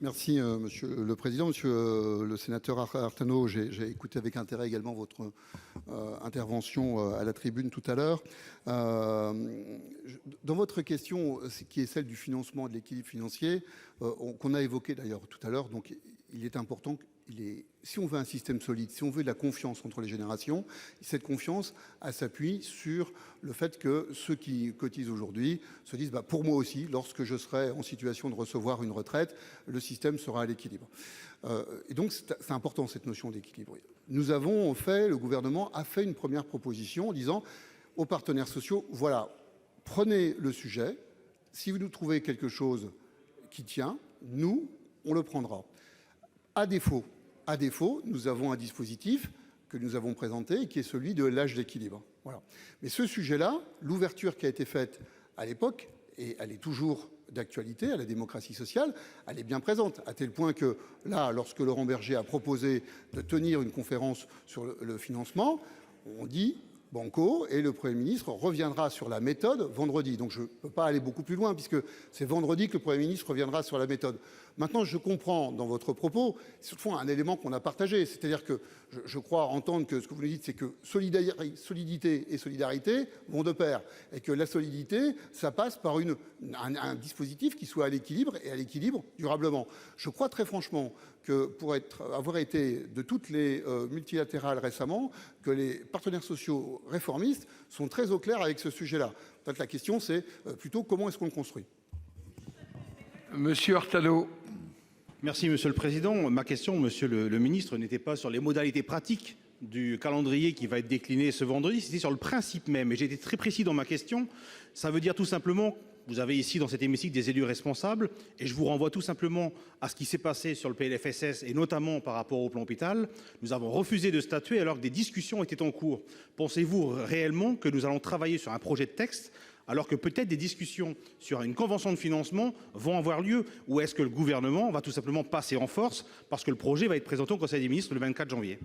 Merci, Monsieur le Président. Monsieur le sénateur Artano, j'ai écouté avec intérêt également votre intervention à la tribune tout à l'heure. Dans votre question, qui est celle du financement et de l'équilibre financier, qu'on a évoqué d'ailleurs tout à l'heure, donc il est important si on veut un système solide, si on veut de la confiance entre les générations, cette confiance, elle s'appuie sur le fait que ceux qui cotisent aujourd'hui se disent pour moi aussi, lorsque je serai en situation de recevoir une retraite, le système sera à l'équilibre. Et donc c'est important cette notion d'équilibre. Le gouvernement a fait une première proposition en disant aux partenaires sociaux, voilà, prenez le sujet, si vous nous trouvez quelque chose qui tient, nous, on le prendra. À défaut, nous avons un dispositif que nous avons présenté, qui est celui de l'âge d'équilibre. Voilà. Mais ce sujet-là, l'ouverture qui a été faite à l'époque, et elle est toujours d'actualité à la démocratie sociale, elle est bien présente, à tel point que là, lorsque Laurent Berger a proposé de tenir une conférence sur le financement, on dit banco, et le Premier ministre reviendra sur la méthode vendredi. Donc je ne peux pas aller beaucoup plus loin, puisque c'est vendredi que le Premier ministre reviendra sur la méthode. Maintenant, je comprends dans votre propos, c'est toutefois un élément qu'on a partagé, c'est-à-dire que je crois entendre que ce que vous nous dites, c'est que solidité et solidarité vont de pair, et que la solidité, ça passe par un dispositif qui soit à l'équilibre, et à l'équilibre durablement. Je crois très franchement que pour avoir été de toutes les multilatérales récemment, que les partenaires sociaux réformistes sont très au clair avec ce sujet-là. Peut-être la question, c'est plutôt comment est-ce qu'on le construit. Monsieur Artano. Merci, Monsieur le Président. Ma question, Monsieur le Ministre, n'était pas sur les modalités pratiques du calendrier qui va être décliné ce vendredi, c'était sur le principe même. Et j'ai été très précis dans ma question. Ça veut dire tout simplement, vous avez ici dans cet hémicycle des élus responsables, et je vous renvoie tout simplement à ce qui s'est passé sur le PLFSS, et notamment par rapport au plan hôpital. Nous avons refusé de statuer alors que des discussions étaient en cours. Pensez-vous réellement que nous allons travailler sur un projet de texte alors que peut-être des discussions sur une convention de financement vont avoir lieu? Ou est-ce que le gouvernement va tout simplement passer en force parce que le projet va être présenté au Conseil des ministres le 24 janvier?